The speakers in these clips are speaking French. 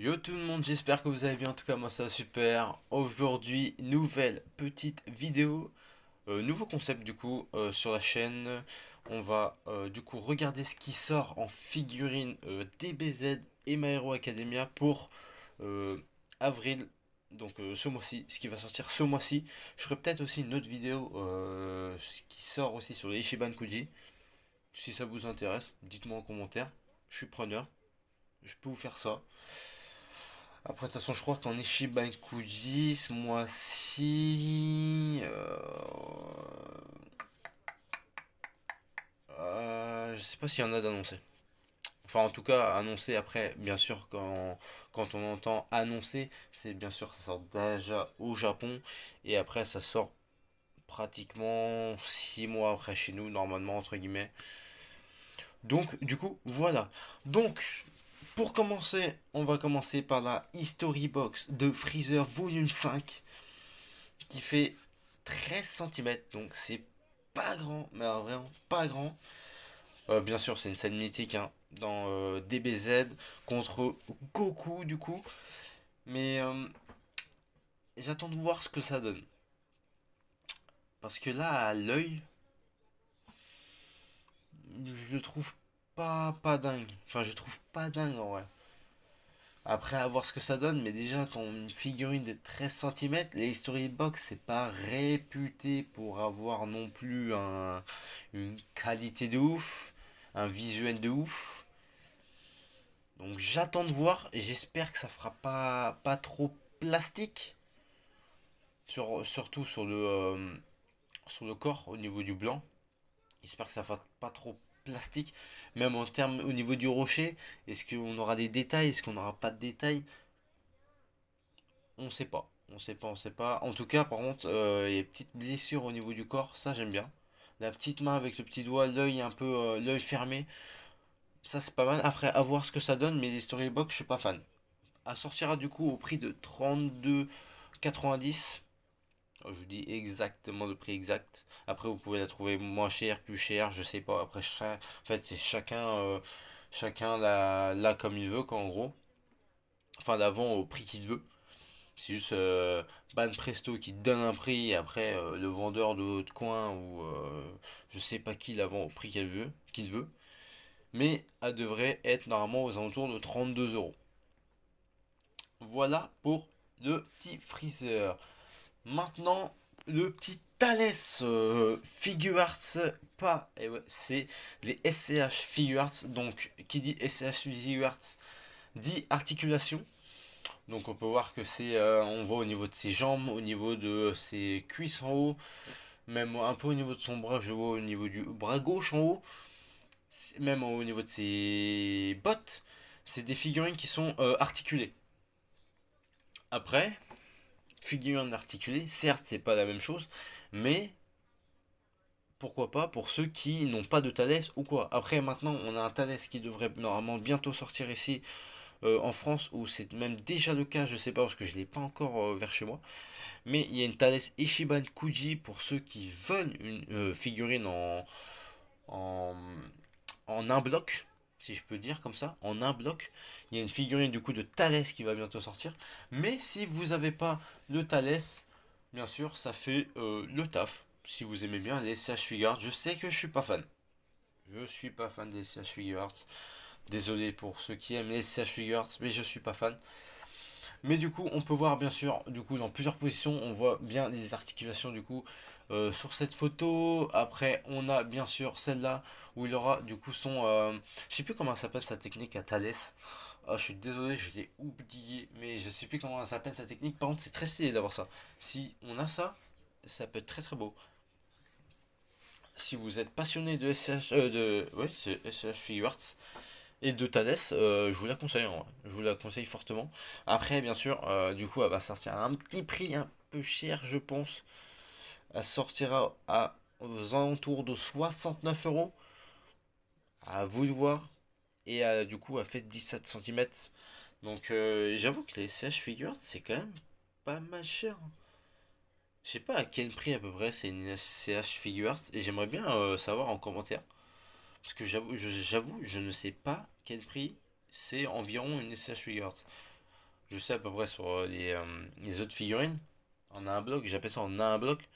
Yo tout le monde, j'espère que vous allez bien, en tout cas moi ça va super. Aujourd'hui, nouvelle petite vidéo, nouveau concept du coup sur la chaîne. On va du coup regarder ce qui sort en figurine DBZ et My Hero Academia pour euh, avril, donc ce mois-ci, ce qui va sortir ce mois-ci. Je ferai peut-être aussi une autre vidéo qui sort aussi sur les Ichiban Kuji. Si ça vous intéresse, dites-moi en commentaire, je suis preneur, je peux vous faire ça. Après, de toute façon, je crois qu'en Ishiban Kuji, ce mois-ci. Je sais pas s'il y en a d'annoncés. Enfin, en tout cas, annoncé après, bien sûr, quand on entend annoncer, c'est bien sûr que ça sort déjà au Japon. Et après, ça sort pratiquement 6 mois après chez nous, normalement, entre guillemets. Donc, du coup, voilà. Donc, pour commencer, on va commencer par la History Box de Freezer Volume 5 qui fait 13 centimètres, donc c'est pas grand, mais alors vraiment pas grand. Bien sûr, c'est une scène mythique hein, dans DBZ contre Goku du coup, mais j'attends de voir ce que ça donne. Parce que là, à l'œil, je le trouve pas dingue. Enfin, je trouve pas dingue en vrai. Après, à voir ce que ça donne, mais déjà, quand une figurine de 13 centimètres, les History Box, c'est pas réputé pour avoir non plus une qualité de ouf, un visuel de ouf. Donc j'attends de voir et j'espère que ça fera pas trop plastique, surtout sur le corps au niveau du blanc. J'espère que ça fasse pas trop plastique. Même en termes au niveau du rocher, est-ce qu'on aura des détails, est-ce qu'on n'aura pas de détails? On sait pas. On sait pas, on sait pas. En tout cas, par contre, il y a des petites blessures au niveau du corps, ça j'aime bien. La petite main avec le petit doigt, l'œil un peu, l'œil fermé, ça c'est pas mal. Après, à voir ce que ça donne, mais les Storybox, je suis pas fan. Elle sortira du coup au prix de 32,90. Je vous dis exactement le prix exact. Après, vous pouvez la trouver moins chère, plus chère, je sais pas. Après, en fait, c'est chacun la comme il veut, quoi, en gros. Enfin, la vend au prix qu'il veut. C'est juste Ban Presto qui te donne un prix et après le vendeur de l'autre coin ou je sais pas qui la vend au prix qu'il veut. Mais elle devrait être normalement aux alentours de 32 euros. Voilà pour le petit freezer. Maintenant, le petit Thales Figure Arts, pas, et ouais, c'est les SCH Figure Arts. Donc, qui dit SCH Figure Arts dit articulation. Donc on peut voir que on voit au niveau de ses jambes, au niveau de ses cuisses en haut, même un peu au niveau de son bras, je vois au niveau du bras gauche en haut, même au niveau de ses bottes. C'est des figurines qui sont articulées. Après, figurines articulées, certes c'est pas la même chose, mais pourquoi pas pour ceux qui n'ont pas de Thalès ou quoi. Après maintenant on a un Thalès qui devrait normalement bientôt sortir ici en France, où c'est même déjà le cas, je sais pas parce que je l'ai pas encore vers chez moi. Mais il y a une Thales Ichiban Kuji pour ceux qui veulent une figurine en, en un bloc, si je peux dire comme ça, en un bloc. Il y a une figurine du coup de Thales qui va bientôt sortir. Mais si vous n'avez pas le Thales, bien sûr, ça fait le taf. Si vous aimez bien les SH Figure je sais que je suis pas fan. Je suis pas fan des SH Figure Désolé pour ceux qui aiment les SH Figure mais je suis pas fan. Mais du coup, on peut voir bien sûr, du coup, dans plusieurs positions, on voit bien les articulations du coup sur cette photo. Après, on a bien sûr celle-là où il aura du coup je sais plus comment s'appelle sa technique à Thalès. Ah, je suis désolé, je l'ai oublié, mais je sais plus comment s'appelle sa technique. Par contre, c'est très stylé d'avoir ça. Si on a ça, ça peut être très très beau. Si vous êtes passionné de SH, ouais, c'est SH Figure Arts, et de Thalès, je vous la conseille, en vrai. Je vous la conseille fortement. Après, bien sûr, du coup, elle va sortir à un petit prix un peu cher, je pense. Elle sortira aux alentours de 69 euros. À vous de voir. Et du coup, elle fait 17 centimètres. Donc, j'avoue que les CH Figures, c'est quand même pas mal cher, hein. Je sais pas à quel prix à peu près c'est une CH Figures. Et j'aimerais bien savoir en commentaire. Parce que j'avoue, je ne sais pas quel prix c'est environ une SH Figures. je sais à peu près sur les autres figurines. On a un bloc, j'appelle ça on a un bloc.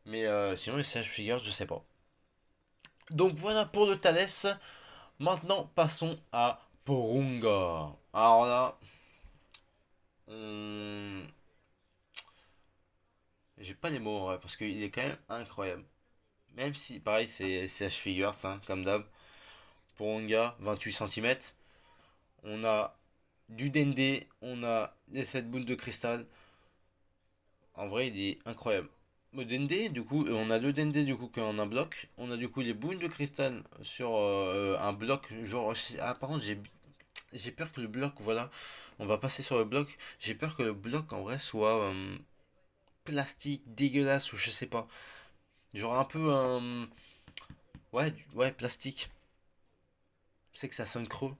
Mais sinon, les SH Figures, je sais pas. Donc voilà pour le Thalès. Maintenant, passons à Porunga. Alors là, on- j'ai pas les mots en vrai, parce qu'il est quand même incroyable. Même si, pareil, c'est SH Figures, hein, comme d'hab. Porunga, 28 cm. On a du Dende, on a les 7 boules de cristal. En vrai, il est incroyable. Le Dende, du coup, on a deux Dende du coup qu'on a un bloc. On a du coup les boules de cristal sur un bloc. Genre, ah, par contre, j'ai peur que le bloc, voilà, on va passer sur le bloc. J'ai peur que le bloc en vrai soit plastique, dégueulasse ou je sais pas. Genre un peu ouais, ouais, plastique. C'est que ça sonne creux.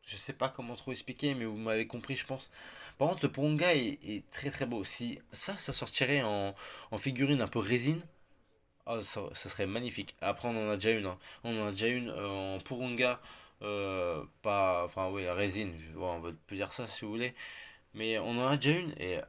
Je sais pas comment trop expliquer, mais vous m'avez compris, je pense. Par contre, le Ponga est très très beau. Si ça sortirait en figurine un peu résine, ah, ça serait magnifique. Après, on en a déjà une, hein. On en a déjà une en Porunga, pas, enfin, oui, résine. Bon, on peut dire ça si vous voulez. Mais on en a déjà une et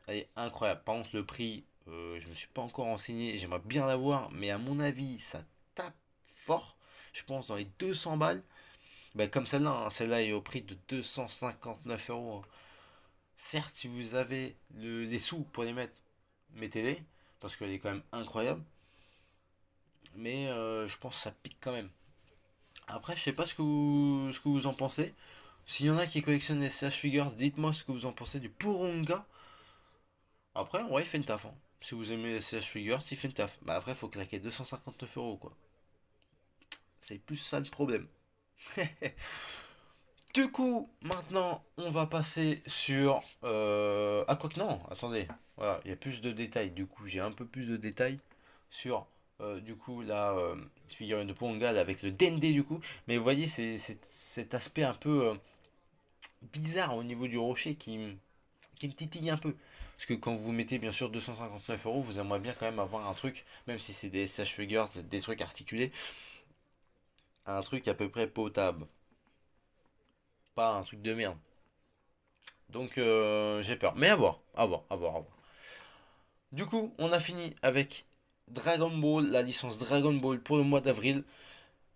elle est incroyable. Par contre, le prix, je me suis pas encore renseigné. J'aimerais bien l'avoir, mais à mon avis, ça tape fort. Je pense dans les 200 balles. Bah, comme celle-là, hein. Celle-là est au prix de 259 euros, hein. Certes, si vous avez les sous pour les mettre, mettez-les, parce qu'elle est quand même incroyable. Mais je pense que ça pique quand même. Après, je sais pas ce que vous en pensez. S'il y en a qui collectionnent les CH Figures, dites-moi ce que vous en pensez du Porunga. Après, ouais, il fait une taf, hein. Si vous aimez les CH Figures, il fait une taf. Bah après, il faut claquer 259 euros, quoi. C'est plus ça le problème. Du coup, maintenant, on va passer sur... Ah, quoi que non, attendez. Voilà, il y a plus de détails. Du coup, j'ai un peu plus de détails sur, du coup, la figurine de Pongal avec le Dende, du coup. Mais vous voyez, c'est cet aspect un peu bizarre au niveau du rocher qui me titille un peu. Parce que quand vous mettez, bien sûr, 259 euros, vous aimeriez bien quand même avoir un truc, même si c'est des SH Figures, des trucs articulés, un truc à peu près potable. Pas un truc de merde. Donc j'ai peur. Mais à voir, à voir, à voir, à voir. Du coup, on a fini avec Dragon Ball, la licence Dragon Ball pour le mois d'avril.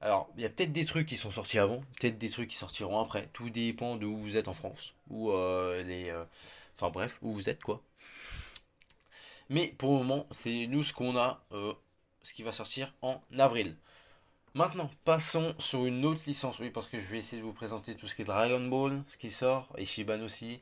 Alors, il y a peut-être des trucs qui sont sortis avant, peut-être des trucs qui sortiront après. Tout dépend de où vous êtes en France. Ou enfin bref, où vous êtes quoi. Mais pour le moment, c'est nous ce qu'on a, ce qui va sortir en avril. Maintenant, passons sur une autre licence. Oui, parce que je vais essayer de vous présenter tout ce qui est Dragon Ball, ce qui sort, et Shiban aussi.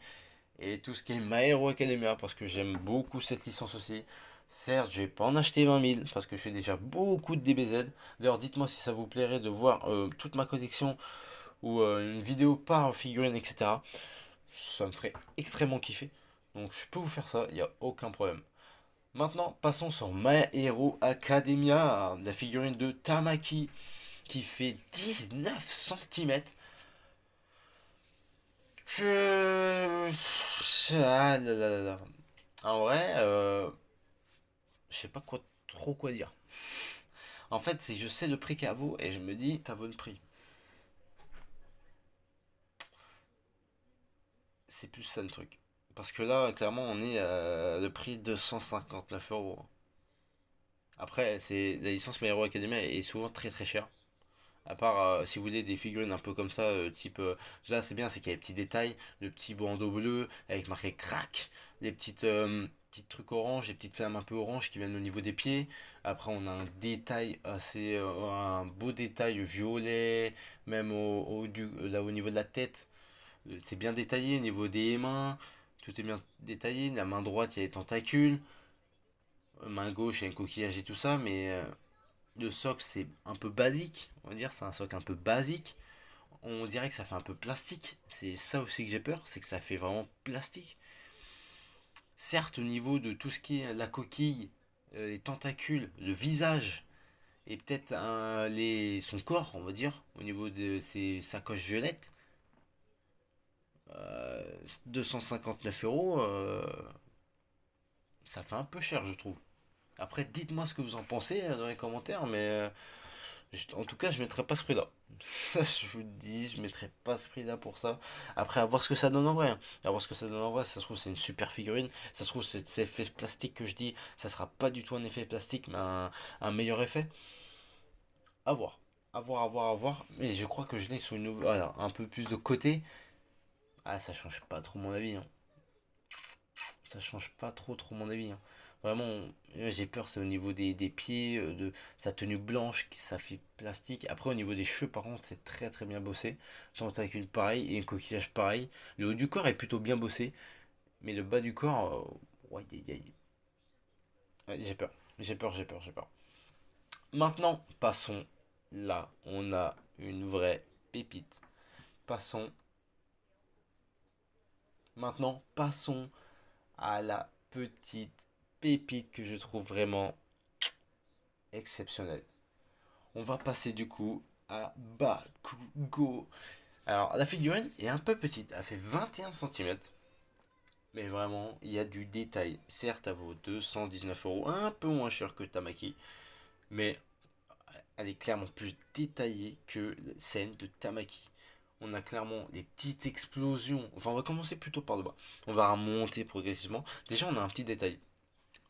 Et tout ce qui est My Hero Academia, parce que j'aime beaucoup cette licence aussi. Certes, je vais pas en acheter 20 000 parce que je fais déjà beaucoup de DBZ. D'ailleurs, dites-moi si ça vous plairait de voir toute ma collection ou une vidéo par figurine, etc. Ça me ferait extrêmement kiffer. Donc, je peux vous faire ça, il n'y a aucun problème. Maintenant, passons sur My Hero Academia, la figurine de Tamaki qui fait 19 cm. Je... Ah là là là là. En vrai, je sais pas trop quoi dire. En fait, c'est je sais le prix qu'elle vaut et je me dis, ça vaut le prix. C'est plus ça le truc. Parce que là, clairement, on est à le prix de 159 euros. Après, c'est la licence My Hero Academia est souvent très très chère. À part si vous voulez des figurines un peu comme ça, type. Là, c'est bien, c'est qu'il y a des petits détails, le petit bandeau bleu avec marqué crack, les petits trucs orange, les petites flammes un peu orange qui viennent au niveau des pieds. Après, on a un détail assez. Un beau détail violet, même là au niveau de la tête. C'est bien détaillé au niveau des mains. Tout est bien détaillé. La main droite, il y a les tentacules. Main gauche, il y a un coquillage et tout ça. Mais le socle, c'est un peu basique. On va dire, c'est un socle un peu basique. On dirait que ça fait un peu plastique. C'est ça aussi que j'ai peur, c'est que ça fait vraiment plastique. Certes, au niveau de tout ce qui est la coquille, les tentacules, le visage, et peut-être son corps, on va dire, au niveau de ses sacoches violettes, 259 euros, ça fait un peu cher, je trouve. Après, dites-moi ce que vous en pensez dans les commentaires, mais en tout cas, je ne mettrai pas ce prix-là. Ça, je vous le dis, je mettrai pas ce prix là pour ça. Après, à voir ce que ça donne en vrai, hein. À voir ce que ça donne en vrai. Ça se trouve, c'est une super figurine. Ça se trouve, c'est cet effet plastique que je dis. Ça sera pas du tout un effet plastique, mais un meilleur effet. À voir. À voir, à voir, à voir. Mais je crois que je l'ai sur une voilà, un peu plus de côté. Ah, ça change pas trop mon avis, hein. Ça change pas trop mon avis, hein. Vraiment, j'ai peur, c'est au niveau des pieds, de sa tenue blanche, qui ça fait plastique. Après, au niveau des cheveux, par contre, c'est très bien bossé. Tant avec une pareille et un coquillage pareil. Le haut du corps est plutôt bien bossé, mais le bas du corps, ouais, ouais, j'ai peur. J'ai peur. Maintenant, passons là. On a une vraie pépite. Passons. Maintenant, passons à la petite pépite que je trouve vraiment exceptionnelle. On va passer du coup à Bakugo. Alors, la figurine est un peu petite, elle fait 21 cm. Mais vraiment, il y a du détail. Certes, elle vaut 219 euros, un peu moins cher que Tamaki. Mais elle est clairement plus détaillée que celle de Tamaki. On a clairement des petites explosions. Enfin, on va commencer plutôt par le bas. On va remonter progressivement. Déjà, on a un petit détail.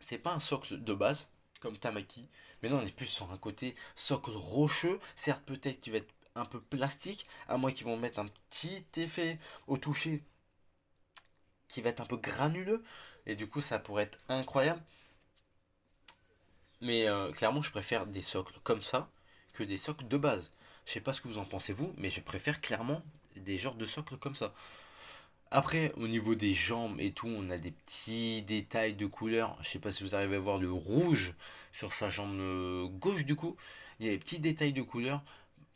C'est pas un socle de base, comme Tamaki, mais non, on est plus sur un côté socle rocheux. Certes, peut-être qu'il va être un peu plastique, à moins qu'ils vont mettre un petit effet au toucher qui va être un peu granuleux, et du coup, ça pourrait être incroyable. Mais clairement, je préfère des socles comme ça que des socles de base. Je sais pas ce que vous en pensez vous, mais je préfère clairement des genres de socles comme ça. Après, au niveau des jambes et tout, on a des petits détails de couleur. Je sais pas si vous arrivez à voir le rouge sur sa jambe gauche du coup. Il y a des petits détails de couleur.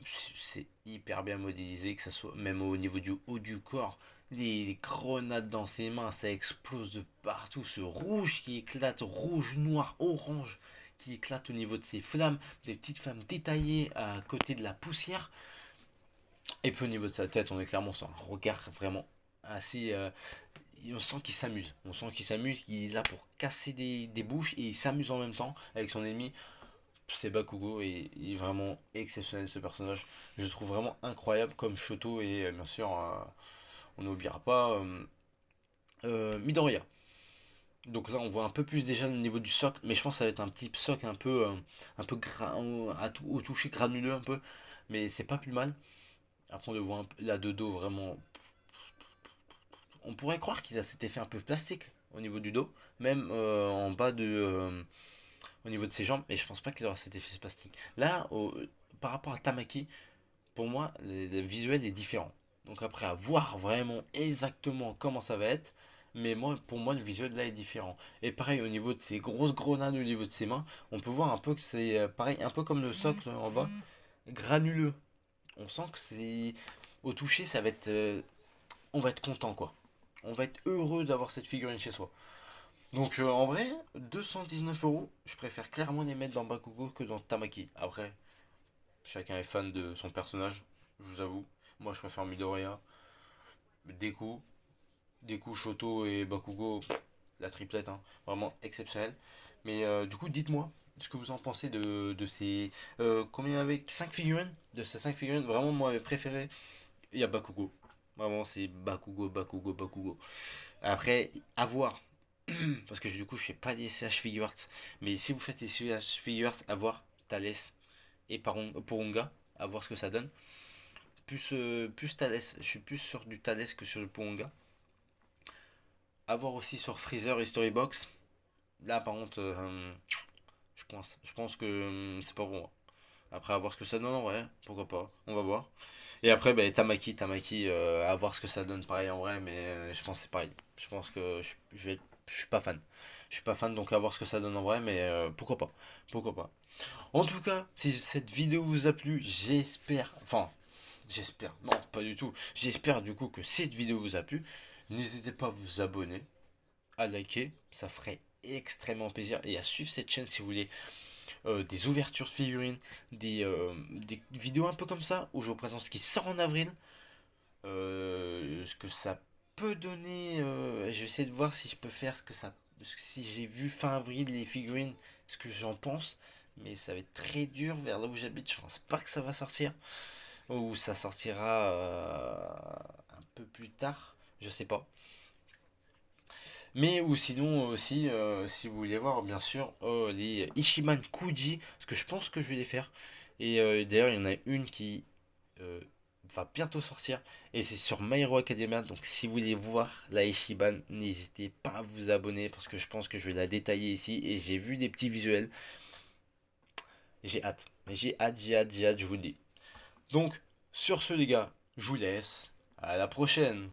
C'est hyper bien modélisé, que ça soit même au niveau du haut du corps. Les grenades dans ses mains, ça explose de partout. Ce rouge qui éclate, rouge, noir, orange, qui éclate au niveau de ses flammes. Des petites flammes détaillées à côté de la poussière. Et puis au niveau de sa tête, on est clairement sur un regard vraiment assez. On sent qu'il s'amuse. On sent qu'il s'amuse, qu'il est là pour casser des bouches et il s'amuse en même temps avec son ennemi. C'est Bakugo et il est vraiment exceptionnel ce personnage. Je le trouve vraiment incroyable comme Shoto et bien sûr, on n'oubliera pas Midoriya. Donc là, on voit un peu plus déjà au niveau du socle, mais je pense que ça va être un petit socle un peu au toucher granuleux un peu, mais c'est pas plus mal. Après, on le voit un peu, là de dos vraiment. On pourrait croire qu'il a cet effet un peu plastique au niveau du dos, même en bas au niveau de ses jambes, mais je pense pas qu'il aura cet effet plastique. Là, par rapport à Tamaki, pour moi, le visuel est différent. Donc après, à voir vraiment exactement comment ça va être, mais moi, pour moi, le visuel là est différent. Et pareil, au niveau de ses grosses grenades, au niveau de ses mains, on peut voir un peu que c'est pareil, un peu comme le socle en bas, granuleux. On sent que c'est au toucher, ça va être, on va être content quoi. On va être heureux d'avoir cette figurine chez soi. Donc en vrai, 219 euros, je préfère clairement les mettre dans Bakugo que dans Tamaki. Après, chacun est fan de son personnage, je vous avoue. Moi je préfère Midoriya. Deku, Deku, Shoto et Bakugo, la triplette, hein, vraiment exceptionnelle. Mais du coup, dites-moi ce que vous en pensez de ces. Combien il y avait 5 figurines. De ces 5 figurines, vraiment, moi, mes préférés, il y a Bakugo. Vraiment, c'est Bakugo. Après, à voir. Parce que du coup, je fais pas des SH Figure Arts. Mais si vous faites des SH Figure Arts, à voir Thalès et Porunga, à voir ce que ça donne. Plus Thalès, je suis plus sur du Thalès que sur le Porunga. À voir aussi sur Freezer et Storybox. Là, par contre, je pense que c'est pas bon. Après, à voir ce que ça donne en vrai, pourquoi pas, on va voir. Et après, bah, Tamaki, à voir ce que ça donne pareil en vrai, mais je pense que c'est pareil. Je pense que je suis pas fan. Je suis pas fan, donc à voir ce que ça donne en vrai, mais pourquoi pas. Pourquoi pas. En tout cas, si cette vidéo vous a plu, j'espère, non, pas du tout. J'espère du coup que cette vidéo vous a plu. N'hésitez pas à vous abonner, à liker, ça ferait extrêmement plaisir. Et à suivre cette chaîne si vous voulez des ouvertures de figurines, des vidéos un peu comme ça, où je vous présente ce qui sort en avril, ce que ça peut donner. Je vais essayer de voir si je peux faire si j'ai vu fin avril les figurines, ce que j'en pense. Mais ça va être très dur vers là où j'habite, je pense pas que ça va sortir. ou ça sortira un peu plus tard, je sais pas. Mais ou sinon aussi, si vous voulez voir, bien sûr, les Ishiman Kuji, parce que je pense que je vais les faire. Et d'ailleurs, il y en a une qui euh, va bientôt sortir, et c'est sur My Hero Academia. Donc si vous voulez voir la Ishiban, n'hésitez pas à vous abonner, parce que je pense que je vais la détailler ici, et j'ai vu des petits visuels. J'ai hâte, j'ai hâte, je vous le dis. Donc, sur ce les gars, je vous laisse. À la prochaine.